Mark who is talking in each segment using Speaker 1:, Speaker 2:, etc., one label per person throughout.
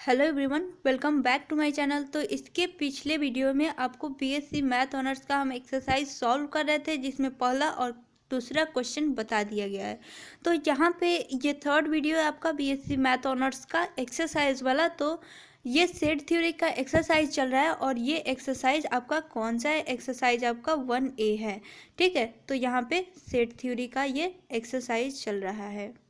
Speaker 1: Hello everyone, welcome back to my channel. तो इसके पिछले वीडियो में आपको बीएससी मैथ ऑनर्स का हम एक्सरसाइज सॉल्व कर रहे थे, जिसमें पहला और दूसरा क्वेश्चन बता दिया गया है। तो यहाँ पे ये थर्ड वीडियो है आपका बीएससी मैथ ऑनर्स का एक्सरसाइज वाला। तो ये सेट थ्योरी का एक्सरसाइज चल रहा है और ये एक्सरसाइज आपका कौन सा है? एक्सरसाइज आपका 1A है। ठीक है, तो यहाँ पे सेट थ्योरी का ये एक्सरसाइज चल रहा है।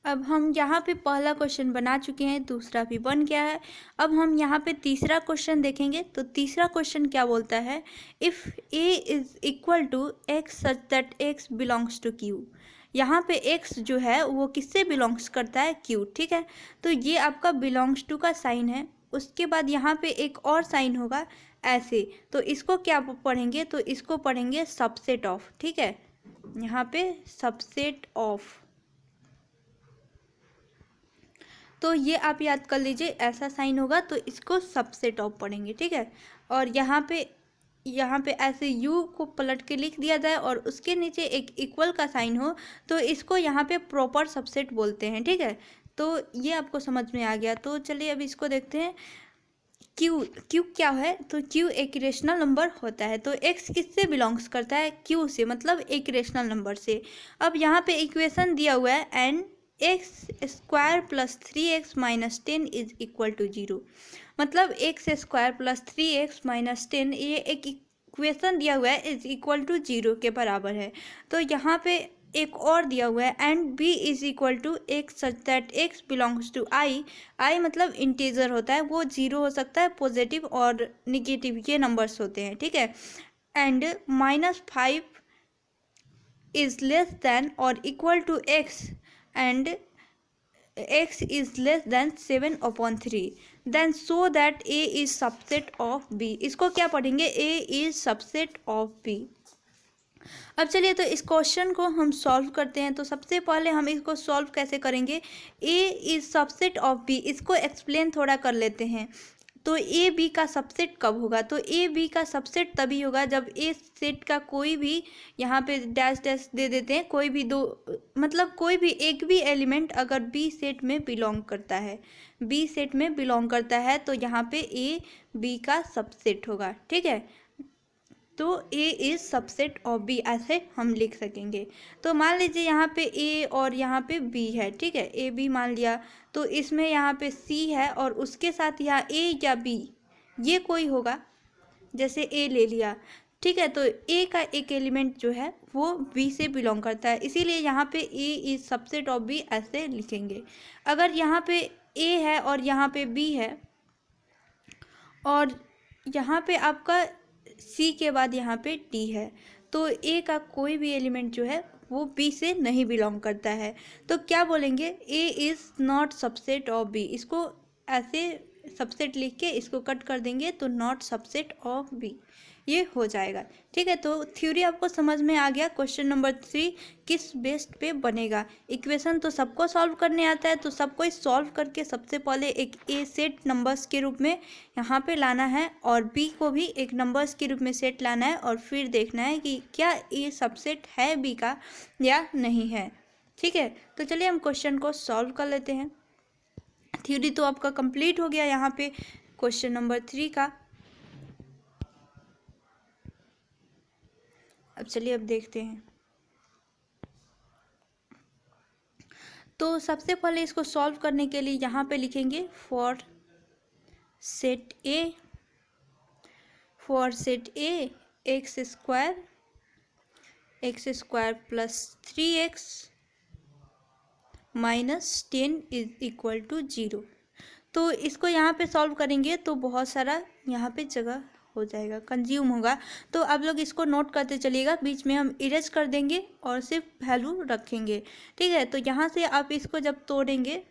Speaker 1: अब हम यहाँ पे पहला क्वेश्चन बना चुके हैं, दूसरा भी बन गया है। अब हम यहाँ पे तीसरा क्वेश्चन देखेंगे। तो तीसरा क्वेश्चन क्या बोलता है? If a is equal to x such that x belongs to q। यहाँ पे x जो है वो किससे बिलोंग्स करता है? q। ठीक है, तो ये आपका बिलोंग्स टू का साइन है। उसके बाद यहाँ पे एक और साइन होगा ऐसे, तो इसको क्या पढ़ेंगे? तो इसको पढ़ेंगे सबसेट ऑफ। ठीक है, यहाँ पे सबसेट ऑफ। तो ये आप याद कर लीजिए, ऐसा साइन होगा तो इसको सबसेट ऑफ पढ़ेंगे। ठीक है, और यहाँ पे ऐसे u को पलट के लिख दिया जाए और उसके नीचे एक इक्वल का साइन हो, तो इसको यहाँ पे प्रॉपर सबसेट बोलते हैं। ठीक है, तो ये आपको समझ में आ गया। तो चलिए अब इसको देखते हैं। q क्या है? तो q एक रेशनल नंबर होता है। तो x किससे बिलोंग्स करता है? q से, मतलब एक रेशनल नंबर से। अब यहाँ पे इक्वेशन दिया हुआ है and x square plus 3x minus 10 is equal to 0। मतलब x square plus 3x minus 10 ये एक इक्वेशन दिया हुआ है, इज इक्वल टू 0 के बराबर है। तो यहाँ पे एक और दिया हुआ है and b is equal to x such that x belongs to i मतलब इंटीजर होता है, वो 0 हो सकता है, पॉजिटिव और निगेटिव ये नंबर्स होते हैं। ठीक है, एंड -5 इज लेस देन और equal to x and x is less than 7/3, then show that a is subset of b। इसको क्या पढ़ेंगे? a is subset of b। अब चलिए तो इस क्वेश्चन को हम सॉल्व करते हैं। तो सबसे पहले हम इसको सॉल्व कैसे करेंगे? a is subset of b, इसको एक्सप्लेन थोड़ा कर लेते हैं। तो ए बी का सबसेट कब होगा? तो ए बी का सबसेट तभी होगा जब ए सेट का कोई भी, यहाँ पे डैश डैश दे देते हैं, कोई भी दो, मतलब कोई भी एक भी एलिमेंट अगर बी सेट में बिलोंग करता है, बी सेट में बिलोंग करता है, तो यहाँ पे ए बी का सबसेट होगा। ठीक है, तो ए इज सबसेट ऑफ बी ऐसे हम लिख सकेंगे। तो मान लीजिए यहाँ पे ए और यहाँ पे बी है। ठीक है, ए बी मान लिया, तो इसमें यहाँ पे सी है और उसके साथ यहाँ ए या बी ये कोई होगा, जैसे ए ले लिया। ठीक है, तो ए का एक एलिमेंट जो है वो बी से बिलोंग करता है, इसीलिए यहाँ पे ए इज सबसेट ऑफ बी ऐसे लिखेंगे। अगर यहाँ पे ए है और यहाँ पे बी है और यहाँ पे आपका सी के बाद यहाँ पे डी है, तो ए का कोई भी एलिमेंट जो है वो बी से नहीं बिलोंग करता है। तो क्या बोलेंगे? A is not subset of B. इसको ऐसे सबसेट लिख के इसको कट कर देंगे तो नॉट सबसेट ऑफ बी ये हो जाएगा। ठीक है, तो थ्योरी आपको समझ में आ गया। क्वेश्चन नंबर 3 किस बेस्ड पे बनेगा? इक्वेशन तो सबको सॉल्व करने आता है, तो सबको सॉल्व करके सबसे पहले एक ए सेट नंबर्स के रूप में यहाँ पे लाना है और बी को भी एक नंबर्स के रूप में सेट लाना है और फिर देखना है कि क्या ए सबसेट है बी का या नहीं है। ठीक है, तो चलिए हम क्वेश्चन को सॉल्व कर लेते हैं। थ्योरी तो आपका कंप्लीट हो गया यहाँ पे क्वेश्चन नंबर 3 का। अब चलिए अब देखते हैं। तो सबसे पहले इसको सॉल्व करने के लिए यहाँ पे लिखेंगे for set A x square plus 3x minus 10 is equal to 0। तो इसको यहाँ पे सॉल्व करेंगे तो बहुत सारा यहाँ पे जगह हो जाएगा, कंज्यूम होगा। तो आप लोग इसको नोट करते चलिएगा, बीच में हम इरेज कर देंगे और सिर्फ वैल्यू रखेंगे। ठीक है, तो यहाँ से आप इसको जब तोड़ेंगे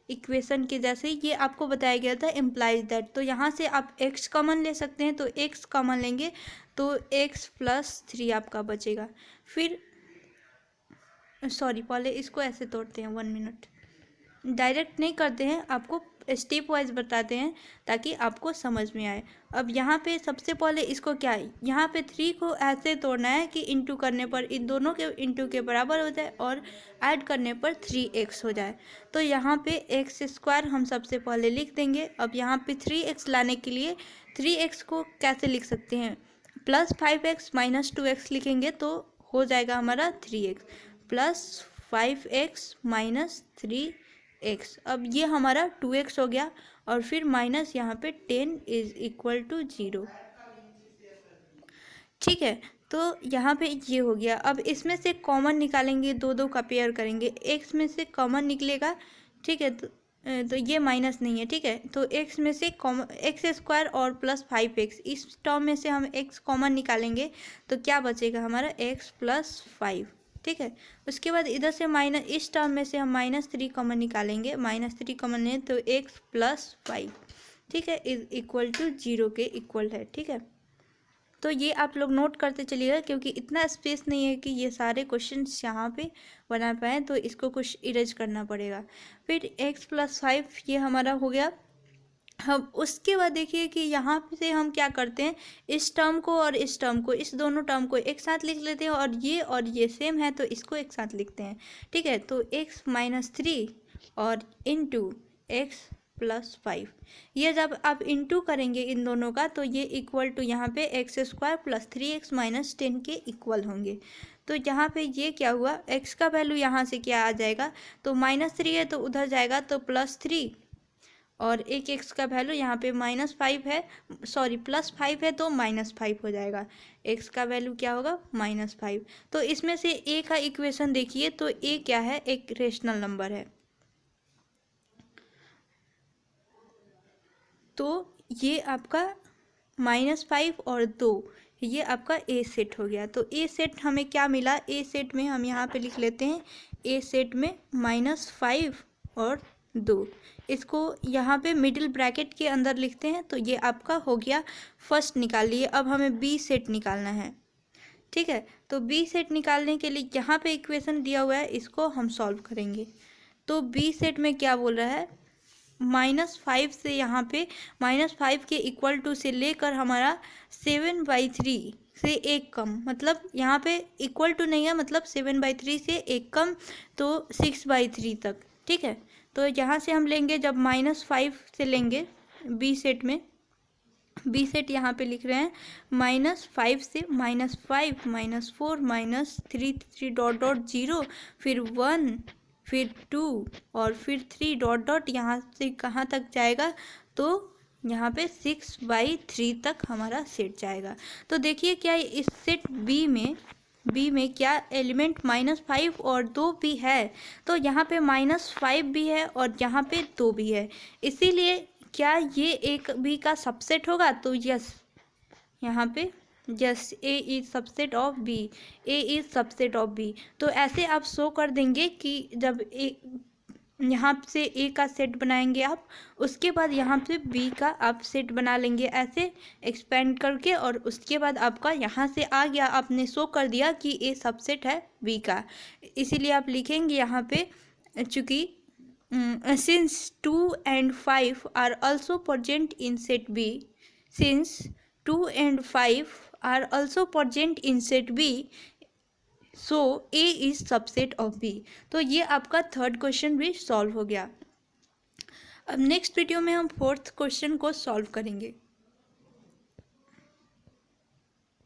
Speaker 1: इक्वेशन के जैसे, ये आपको बताया गया था इम्प्लाइज दैट, तो यहाँ से आप x कॉमन ले सकते हैं, तो x कॉमन लेंगे तो x प्लस 3 आपका बचेगा। फिर पहले इसको ऐसे तोड़ते हैं, 1 मिनट, डायरेक्ट नहीं करते हैं, आपको स्टेप वाइज बताते हैं ताकि आपको समझ में आए। अब यहाँ पे सबसे पहले इसको क्या है, यहाँ पे 3 को ऐसे तोड़ना है कि इंटू करने पर इन दोनों के इंटू के बराबर हो जाए और ऐड करने पर 3x हो जाए। तो यहाँ पे एक्स स्क्वायर हम सबसे पहले लिख देंगे। अब यहाँ पे 3x लाने के लिए 3x को कैसे लिख सकते हैं, प्लस 5x माइनस 2x लिखेंगे तो हो जाएगा हमारा 3x plus 5x minus 3x। अब ये हमारा 2x हो गया और फिर माइनस यहाँ पे 10 इज इक्वल टू 0। ठीक है, तो यहाँ पे ये हो गया। अब इसमें से कॉमन निकालेंगे, दो का पेयर करेंगे, x में से कॉमन निकलेगा। ठीक है, तो ये माइनस नहीं है। ठीक है, तो x में से कॉमन एक्स स्क्वायर और प्लस 5x, इस टर्म में से हम x कॉमन निकालेंगे तो क्या बचेगा हमारा x प्लस 5। ठीक है, उसके बाद इधर से माइनस, इस टर्म में से हम -3 कॉमन निकालेंगे, -3 कॉमन है तो x प्लस 5। ठीक है, इज इक्वल टू 0 के इक्वल है। ठीक है, तो ये आप लोग नोट करते चलिएगा क्योंकि इतना स्पेस नहीं है कि ये सारे क्वेश्चंस यहाँ पे बना पाएँ, तो इसको कुछ इरेज करना पड़ेगा। फिर x प्लस 5 ये हमारा हो गया। हम उसके बाद देखिए कि यहाँ से हम क्या करते हैं, इस टर्म को और इस टर्म को, इस दोनों टर्म को एक साथ लिख लेते हैं और ये सेम है तो इसको एक साथ लिखते हैं। ठीक है, तो x माइनस 3 और इंटू एक्स प्लस 5, ये जब आप इंटू करेंगे इन दोनों का तो ये इक्वल टू यहाँ पे x square plus 3x minus 10 के इक्वल होंगे। तो यहाँ पे ये क्या हुआ, x का वैल्यू यहाँ से क्या आ जाएगा, तो -3 है तो उधर जाएगा तो +3 और एक x का वैल्यू यहाँ पे -5 है, सॉरी +5 है तो -5 हो जाएगा। x का वैल्यू क्या होगा, -5। तो इसमें से a का इक्वेशन देखिए तो a क्या है, एक रेशनल नंबर है। तो ये आपका -5 और 2 ये आपका ए सेट हो गया। तो ए सेट हमें क्या मिला, ए सेट में हम यहाँ पे लिख लेते हैं, ए सेट में -5 और 2, इसको यहाँ पे मिडिल ब्रैकेट के अंदर लिखते हैं। तो ये आपका हो गया फर्स्ट निकाल लिए। अब हमें बी सेट निकालना है। ठीक है, तो बी सेट निकालने के लिए यहाँ पे इक्वेशन दिया हुआ है, इसको हम सॉल्व करेंगे। तो बी सेट में क्या बोल रहा है, -5 से यहाँ पे -5 के इक्वल टू से लेकर हमारा 7/3 से एक कम, मतलब यहाँ पे इक्वल टू नहीं है, मतलब 7/3 से एक कम तो 6/3 तक। ठीक है, तो यहाँ से हम लेंगे जब -5 से लेंगे बी सेट में, बी सेट यहाँ पे लिख रहे हैं -5 से -5 -4 -3 0 फिर 1 फिर 2 और फिर 3 ... यहाँ से कहाँ तक जाएगा, तो यहाँ पे 6/3 तक हमारा सेट जाएगा। तो देखिए क्या इस सेट बी में क्या एलिमेंट -5 और 2 भी है, तो यहाँ पे -5 भी है और यहाँ पे 2 भी है, इसीलिए क्या ये एक बी का सबसेट होगा, तो यस, यहाँ पे yes, A is subset of B, A is subset of B. तो ऐसे आप शो कर देंगे कि जब ए यहाँ से ए का सेट बनाएंगे आप, उसके बाद यहाँ पे बी का आप सेट बना लेंगे ऐसे एक्सपेंड करके, और उसके बाद आपका यहाँ से आ गया, आपने शो कर दिया कि ए सबसेट है बी का। इसीलिए आप लिखेंगे यहाँ पे, चूँकि since 2 and 5 are also present in set B, since 2 and 5 are also present in set B, so A is subset of B। तो ये आपका थर्ड क्वेश्चन भी सॉल्व हो गया। अब नेक्स्ट वीडियो में हम फोर्थ क्वेश्चन को सॉल्व करेंगे।